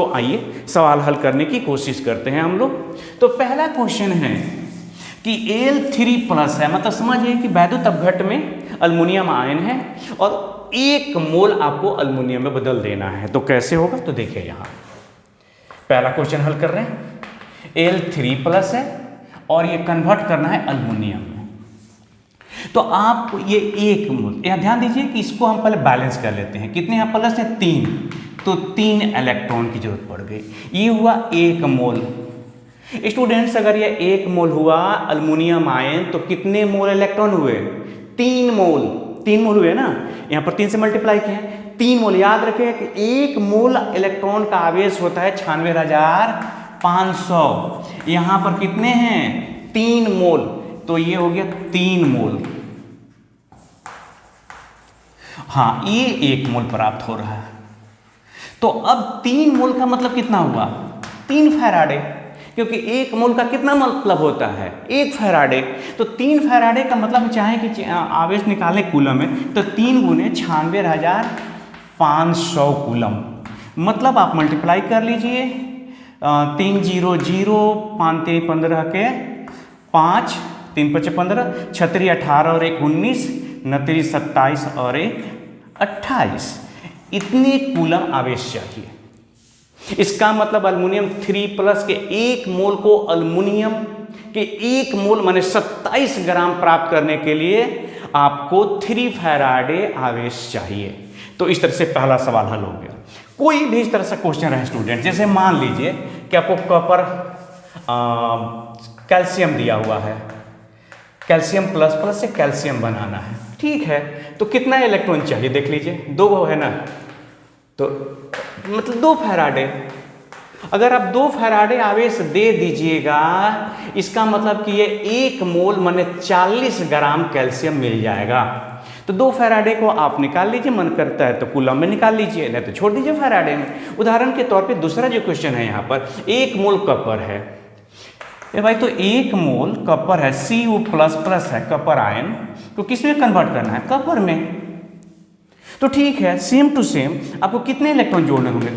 तो आइए सवाल हल करने की कोशिश करते हैं हम लोग। तो पहला क्वेश्चन है कि Al3+ है, मतलब समझिए कि वैद्युत अपघट्ट में अल्युमिनियम आयन है और 1 मोल आपको अल्युमिनियम में बदल देना है। तो कैसे होगा, तो देखिए यहाँ पहला क्वेश्चन हल कर रहे हैं। Al3+ है और ये कन्वर्ट करना है अल्युमिनियम में। तो आप ये 1 मोल, यहाँ ध्यान दीजिए कि इसको हम पहले बैलेंस कर लेते हैं। कितने यहाँ प्लस है, 3, तो 3 इलेक्ट्रॉन की जरूरत पड़ गई। ये हुआ 1 मोल। स्टूडेंट्स अगर ये 1 मोल हुआ अल्युमिनियम आयन तो कितने मोल इलेक्ट्रॉन हुए, 3 मोल। 3 मोल हुए ना, यहाँ पर 3 से मल्टीप्लाई किए हैं, 3 मोल। याद रखें कि 1 मोल इलेक्ट्रॉन का आवेश होता है 96,500। यहाँ पर कितने हैं, 3 मोल, तो ये हो गया 3 मोल। हाँ, ये 1 मोल प्राप्त हो रहा है। तो अब 3 मोल का मतलब कितना हुआ, 3 फैराडे, क्योंकि 1 मोल का कितना मतलब होता है, 1 फैराडे। तो 3 फैराडे का मतलब चाहें कि आवेश निकालें कूलम में, तो 3 गुने 96,500 कूलम। मतलब आप मल्टीप्लाई कर लीजिए, 3 0 0, 5 3 15 के 5, 3 5 15, 6 3 18 और 1 19, 9 3 27 और 1 28। इतने कूलम आवेश चाहिए। इसका मतलब अल्युमिनियम 3+ के 1 मोल को अल्युमिनियम के 1 मोल माने 27 ग्राम प्राप्त करने के लिए आपको 3 फैराडे आवेश चाहिए। तो इस तरह से पहला सवाल हल हो गया। कोई भी इस तरह से क्वेश्चन रहे स्टूडेंट, जैसे मान लीजिए कि आपको कॉपर कैल्शियम दिया हुआ है, कैल्शियम प्लस से कैल्शियम बनाना है, ठीक है, तो कितना इलेक्ट्रॉन चाहिए देख लीजिए, 2 है ना, तो मतलब 2 फैराडे। अगर आप 2 फैराडे आवेश दे दीजिएगा, इसका मतलब कि ये 1 मोल माने 40 ग्राम कैल्शियम मिल जाएगा। तो 2 फैराडे को आप निकाल लीजिए, मन करता है तो कूलम में निकाल लीजिए, नहीं तो छोड़ दीजिए फैराडे में। उदाहरण के तौर पे दूसरा जो क्वेश्चन है यहाँ पर 1 मोल कॉपर है। ए भाई, तो 1 मोल कॉपर है, Cu++ है कॉपर आयन, तो किस में कन्वर्ट करना है, कॉपर में। तो ठीक है, सेम टू सेम आपको कितने इलेक्ट्रॉन जोड़ने होंगे,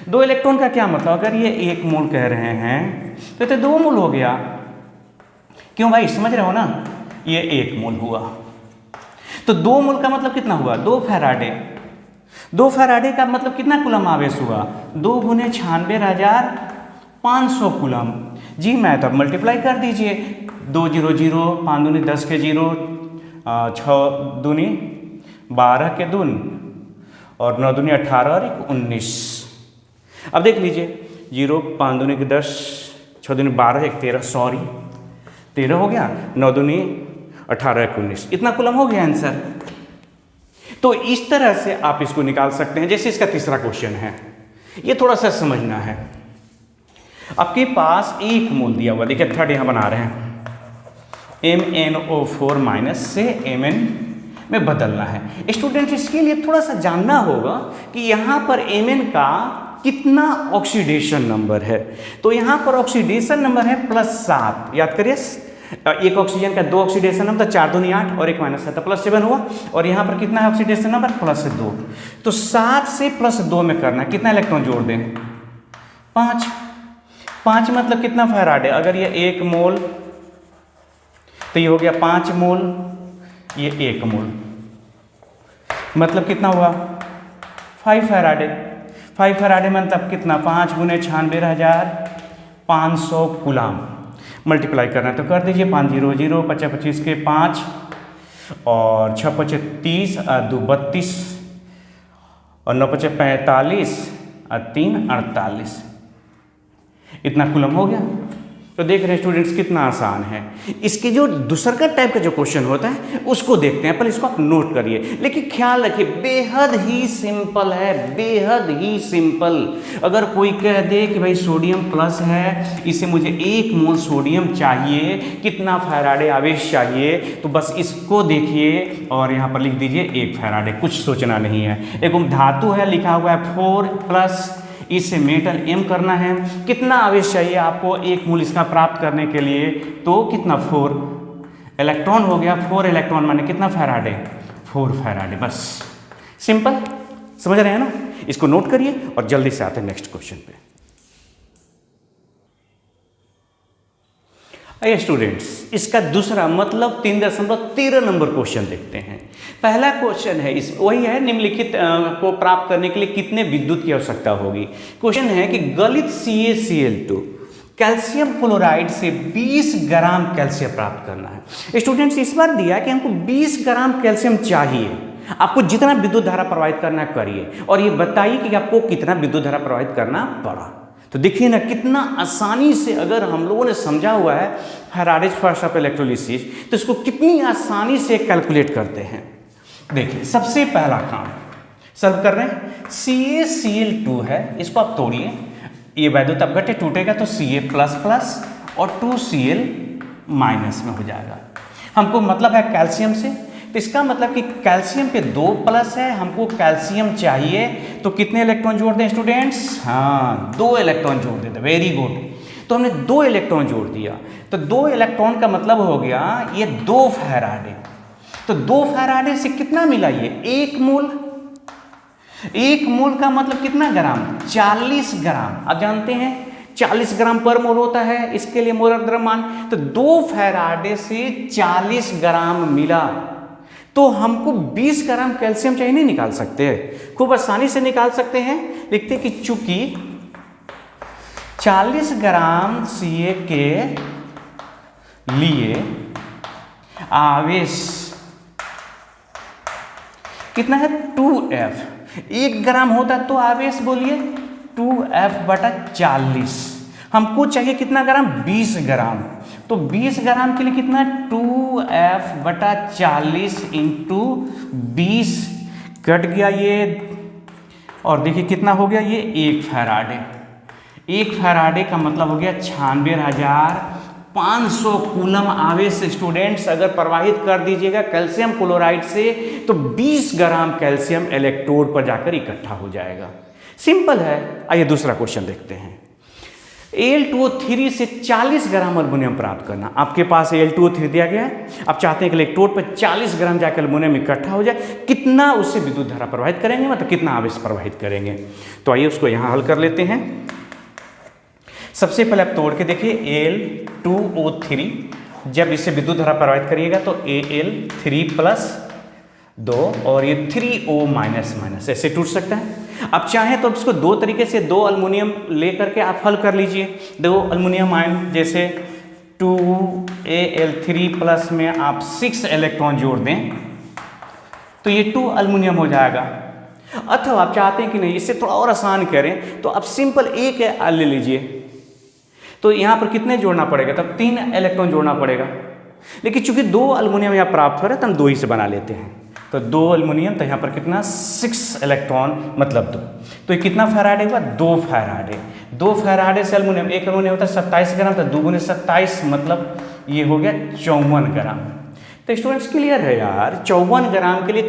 2 इलेक्ट्रॉन का क्या मतलब, अगर ये 1 मोल कह रहे हैं तो 2 मोल हो गया। क्यों भाई, समझ रहे हो ना, ये 1 मोल हुआ, तो 2 मोल का मतलब कितना हुआ, 2 फैराडे। 2 फैराडे का मतलब कितना कूलम आवेश हुआ, 2 गुने 96,500 कूलम। जी मैं तो मल्टीप्लाई कर दीजिए, 2 0 0, 5 दूनी 10 के 0, 6 दूनी 12 के दून और 9 दूनी 18 और 1 19। अब देख लीजिए, 0 5 दूनी के 10, 6 दूनी 12, 1 13, सॉरी 13 हो गया, 9 दूनी 18 1 19, इतना कूलम हो गया आंसर। तो इस तरह से आप इसको निकाल सकते हैं। जैसे इसका तीसरा क्वेश्चन है, ये थोड़ा सा समझना है। आपके पास 1 मोल दिया हुआ, देखिए थर्ड यहाँ बना रहे हैं, MnO4- से Mn में बदलना है। स्टूडेंट इसके लिए थोड़ा सा जानना होगा कि यहाँ पर Mn का कितना ऑक्सीडेशन नंबर है। तो यहाँ पर ऑक्सीडेशन नंबर है +7, याद करिए, एक ऑक्सीजन का 2 ऑक्सीडेशन नंबर, 4 दूनी 8 और 1 - 7 +7 हुआ। और यहाँ पर कितना है ऑक्सीडेशन नंबर, +2। तो 7 से +2 में करना है, कितना इलेक्ट्रॉन जोड़ दें, 5। 5 मतलब कितना फैराडे, अगर ये 1 मोल तो ये हो गया 5 मोल, ये 1 मोल, मतलब कितना हुआ 5 फैराडे। 5 फैराडे मतलब कितना, 5 गुने 96,500 कूलम। मल्टीप्लाई करना है तो कर दीजिए, 5 0 0, 5 25 के 5 और 6 5 30 और 2 32 और 9 5 45 और 3 48, इतना कूलम हो गया। तो देख रहे हैं स्टूडेंट्स कितना आसान है। इसके जो दूसरा टाइप का जो क्वेश्चन होता है उसको देखते हैं, पर इसको आप नोट करिए, लेकिन ख्याल रखिए बेहद ही सिंपल है, बेहद ही सिंपल। अगर कोई कह दे कि भाई सोडियम प्लस है, इसे मुझे 1 मोल सोडियम चाहिए, कितना फैराडे आवेश चाहिए, तो बस इसको देखिए और यहाँ पर लिख दीजिए 1 फैराडे, कुछ सोचना नहीं है। एक धातु है, लिखा हुआ है 4+, इसे मेटल M करना है, कितना आवेश चाहिए आपको 1 मोल इसका प्राप्त करने के लिए, तो कितना 4 इलेक्ट्रॉन हो गया। 4 इलेक्ट्रॉन माने कितना फैराडे, 4 फैराडे, बस सिंपल, समझ रहे हैं ना। इसको नोट करिए और जल्दी से आते हैं नेक्स्ट क्वेश्चन पे। आइए स्टूडेंट्स, इसका दूसरा मतलब 3.13 नंबर क्वेश्चन देखते हैं। पहला क्वेश्चन है इस वही है, निम्नलिखित को प्राप्त करने के लिए कितने विद्युत की आवश्यकता होगी। क्वेश्चन है कि गलित CaCl2 कैल्शियम क्लोराइड से 20 ग्राम कैल्शियम प्राप्त करना है। स्टूडेंट्स इस बार दिया कि हमको 20 ग्राम कैल्शियम चाहिए, आपको जितना विद्युत धारा प्रवाहित करना करिए और ये बताइए कि आपको कितना विद्युत धारा प्रवाहित करना पड़ा। तो देखिए ना कितना आसानी से, अगर हम लोगों ने समझा हुआ है फैराडेज फर्स्ट ऑफ इलेक्ट्रोलिसिस, तो इसको कितनी आसानी से कैलकुलेट करते हैं। देखिए सबसे पहला काम सॉल्व कर रहे हैं, CaCl2 है, इसको आप तोड़िए, ये वैद्युत अपघट्य टूटेगा तो Ca++ और 2Cl- में हो जाएगा। हमको मतलब है कैल्शियम से, तो इसका मतलब कि कैल्शियम पे 2+ है, हमको कैल्शियम चाहिए तो कितने इलेक्ट्रॉन जोड़ दें स्टूडेंट्स? हाँ 2 इलेक्ट्रॉन जोड़ देते, वेरी गुड। तो हमने 2 इलेक्ट्रॉन जोड़ दिया, तो 2 इलेक्ट्रॉन का मतलब हो गया ये 2 फैराडे। तो 2 फैराडे से कितना मिला ये? 1 मोल। 1 मोल का मतलब कितना ग्राम? 40 ग्राम। आप जानते हैं 40 ग्राम पर मोल होता है, इसके लिए मोलर द्रव्यमान। तो 2 फैराडे से 40 ग्राम मिला, तो हमको 20 ग्राम कैल्शियम चाहिए, नहीं निकाल सकते? खूब आसानी से निकाल सकते हैं। लिखते कि चूंकि 40 ग्राम Ca के लिए आवेश कितना है? 2F। 1 ग्राम होता तो आवेश बोलिए 2F/40। हमको चाहिए कितना ग्राम? 20 ग्राम। तो 20 ग्राम के लिए कितना? 2F/40 इंटू 20 कट गया ये, और देखिए कितना हो गया ये? 1 फैराडे। 1 फैराडे का मतलब हो गया 96,500 कूलम आवेश स्टूडेंट्स अगर प्रवाहित कर दीजिएगा कैल्शियम क्लोराइड से, तो 20 ग्राम कैल्शियम इलेक्ट्रोड पर जाकर इकट्ठा हो जाएगा। सिंपल है। आइए दूसरा क्वेश्चन देखते हैं। Al2O3 से 40 ग्राम अल्युमिनियम प्राप्त करना। आपके पास Al2O3 दिया गया है, आप चाहते हैं कि इलेक्ट्रोड पर 40 ग्राम जाकर अल्युमिनियम इकट्ठा हो जाए, कितना उससे विद्युत धारा प्रवाहित करेंगे, मतलब कितना आवेश प्रवाहित करेंगे। तो आइए उसको यहाँ हल कर लेते हैं। सबसे पहले आप तोड़ के देखिए Al2O3, जब इससे विद्युत धारा प्रवाहित करिएगा तो Al3+2 और ये 3O- ऐसे टूट सकता है। आप चाहें तो इसको 2 तरीके से 2 अल्युमिनियम लेकर के आप हल कर लीजिए। 2 अल्युमिनियम आयन, जैसे 2Al3+ में आप 6 इलेक्ट्रॉन जोड़ दें तो ये 2 अल्युमिनियम हो जाएगा। अथवा आप चाहते हैं कि नहीं इससे थोड़ा और आसान करें तो आप सिंपल एक ले लीजिए, तो यहाँ पर कितने जोड़ना पड़ेगा? तब 3 इलेक्ट्रॉन जोड़ना पड़ेगा। लेकिन चूंकि 2 अल्युमिनियम यहाँ प्राप्त हो रहा है तो हम 2 ही से बना लेते हैं। तो 2 अल्युमिनियम, तो यहाँ पर कितना? 6 इलेक्ट्रॉन मतलब 2। तो ये कितना फैराडे हुआ? 2 फैराडे। 2 फैराडे से अल्युमिनियम, 1 अल्युमिनियम होता है 27 ग्राम, तो 2 × 27 मतलब ये हो गया 54 ग्राम। तो स्टूडेंट्स क्लियर है यार, 54 ग्राम के लिए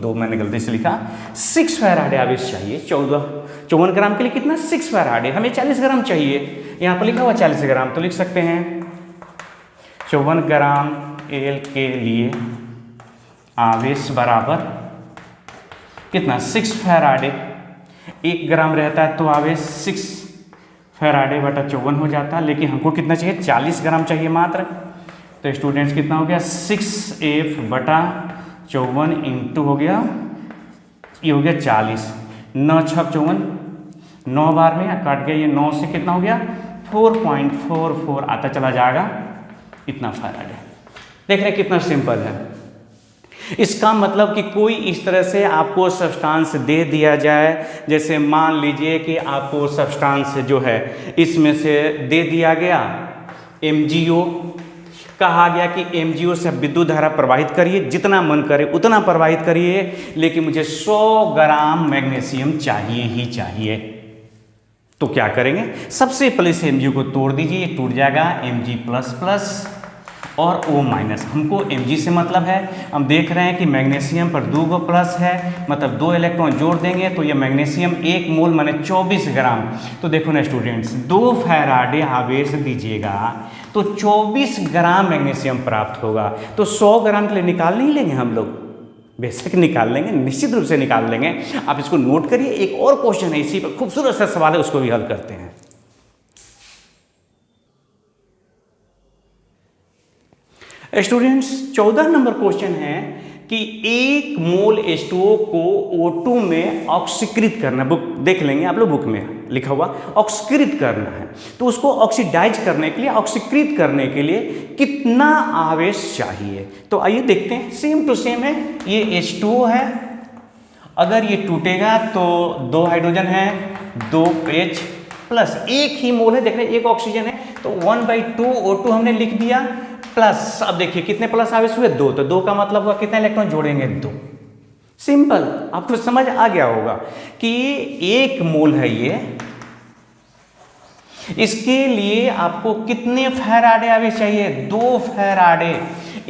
2 मैंने गलती से लिखा, 6 फैराडे आवेश चाहिए। 54 ग्राम के लिए कितना? 6 फैराडे। हमें 40 ग्राम चाहिए, यहाँ पर लिखा हुआ 40 ग्राम, तो लिख सकते हैं 54 ग्राम एल के लिए आवेश बराबर कितना? 6 फैराडे। 1 ग्राम रहता है तो आवेश 6 फैराडे/54 हो जाता है, लेकिन हमको कितना चाहिए? 40 ग्राम चाहिए मात्र। तो स्टूडेंट्स कितना हो गया? 6F/54 इंटू हो गया, ये हो गया 40। 9 × 6 = 54, 9 बार में काट गया, ये 9 से कितना हो गया? 4.44 आता चला जाएगा, इतना फैराडे। देख रहे कितना सिंपल है। इसका मतलब कि कोई इस तरह से आपको सब्सटेंस दे दिया जाए, जैसे मान लीजिए कि आपको सब्सटेंस जो है इसमें से दे दिया गया MgO, कहा गया कि MgO से विद्युत धारा प्रवाहित करिए, जितना मन करे उतना प्रवाहित करिए, लेकिन मुझे 100 ग्राम मैग्नीशियम चाहिए ही चाहिए। तो क्या करेंगे? सबसे पहले से MgO को तोड़ दीजिए, ये टूट जाएगा Mg++ और O-। हमको Mg से मतलब है, हम देख रहे हैं कि मैग्नीशियम पर 2 गो प्लस है, मतलब 2 इलेक्ट्रॉन जोड़ देंगे तो ये मैग्नीशियम 1 मोल माने 24 ग्राम। तो देखो ना स्टूडेंट्स, 2 फैराडे आवेश दीजिएगा तो 24 ग्राम मैग्नीशियम प्राप्त होगा। तो 100 ग्राम के लिए निकाल नहीं लेंगे हम लोग, बेशक निकाल लेंगे, निश्चित रूप से निकाल लेंगे। आप इसको नोट करिए। एक और क्वेश्चन है इसी पर, खूबसूरत सा सवाल है, उसको भी हल करते हैं। स्टूडेंट्स 14 नंबर क्वेश्चन है कि 1 मोल H2O को O2 में ऑक्सीकृत करना, बुक देख लेंगे आप लोग, बुक में लिखा हुआ ऑक्सीकृत करना है। तो उसको ऑक्सीडाइज करने के लिए, ऑक्सीकृत करने के लिए कितना आवेश चाहिए? तो आइए देखते हैं। सेम टू सेम है, ये H2O है, अगर ये टूटेगा तो 2 हाइड्रोजन है, 2 H प्लस 1 ही मोल है, देख रहे हैं 1 ऑक्सीजन है, तो 1/2 O2 हमने लिख दिया, प्लस अब देखिए कितने प्लस आवेश हुए? 2, तो 2 का मतलब हुआ कितने इलेक्ट्रॉन जोड़ेंगे? 2। सिंपल, आपको समझ आ गया होगा कि 1 मोल है ये, इसके लिए आपको कितने फैराडे आवेश चाहिए? 2 फैराडे।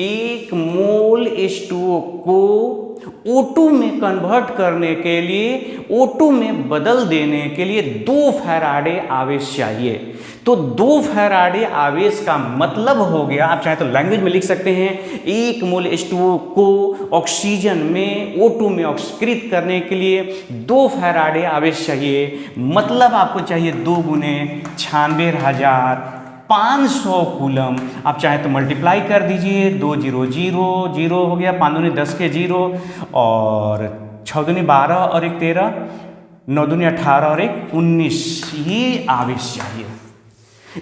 1 मोल H2O को O2 में कन्वर्ट करने के लिए, O2 में बदल देने के लिए 2 फैराडे आवेश चाहिए। तो 2 फैराडे आवेश का मतलब हो गया, आप चाहे तो लैंग्वेज में लिख सकते हैं, 1 मोल H2O को ऑक्सीजन में O2 में ऑक्सीकृत करने के लिए 2 फैराडे आवेश चाहिए। मतलब आपको चाहिए 2 गुने 96,500 कूलम। आप चाहे तो मल्टीप्लाई कर दीजिए, 2 0 0 0 हो गया, 5 दूनी 10 के 0, और 6 दूनी 12 और 1 13, 9 दूनी 18 और 1 19, ये आवेश चाहिए।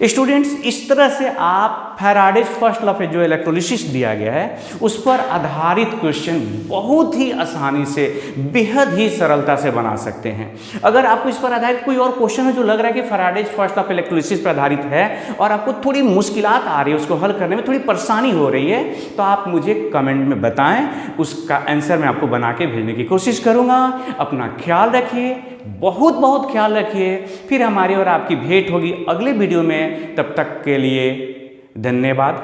स्टूडेंट्स इस तरह से आप फैराडेज फर्स्ट लॉ पे जो इलेक्ट्रोलिसिस दिया गया है उस पर आधारित क्वेश्चन बहुत ही आसानी से, बेहद ही सरलता से बना सकते हैं। अगर आपको इस पर आधारित कोई और क्वेश्चन है जो लग रहा है कि फैराडेज फर्स्ट लॉ पे इलेक्ट्रोलिसिस पर आधारित है और आपको थोड़ी मुश्किलात आ रही है, उसको हल करने में थोड़ी परेशानी हो रही है, तो आप मुझे कमेंट में बताएं, उसका आंसर मैं आपको बना के भेजने की कोशिश करूँगा। अपना ख्याल रखिए, बहुत बहुत ख्याल रखिए। फिर हमारी और आपकी भेंट होगी अगले वीडियो में। तब तक के लिए धन्यवाद।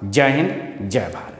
जय हिंद, जय भारत।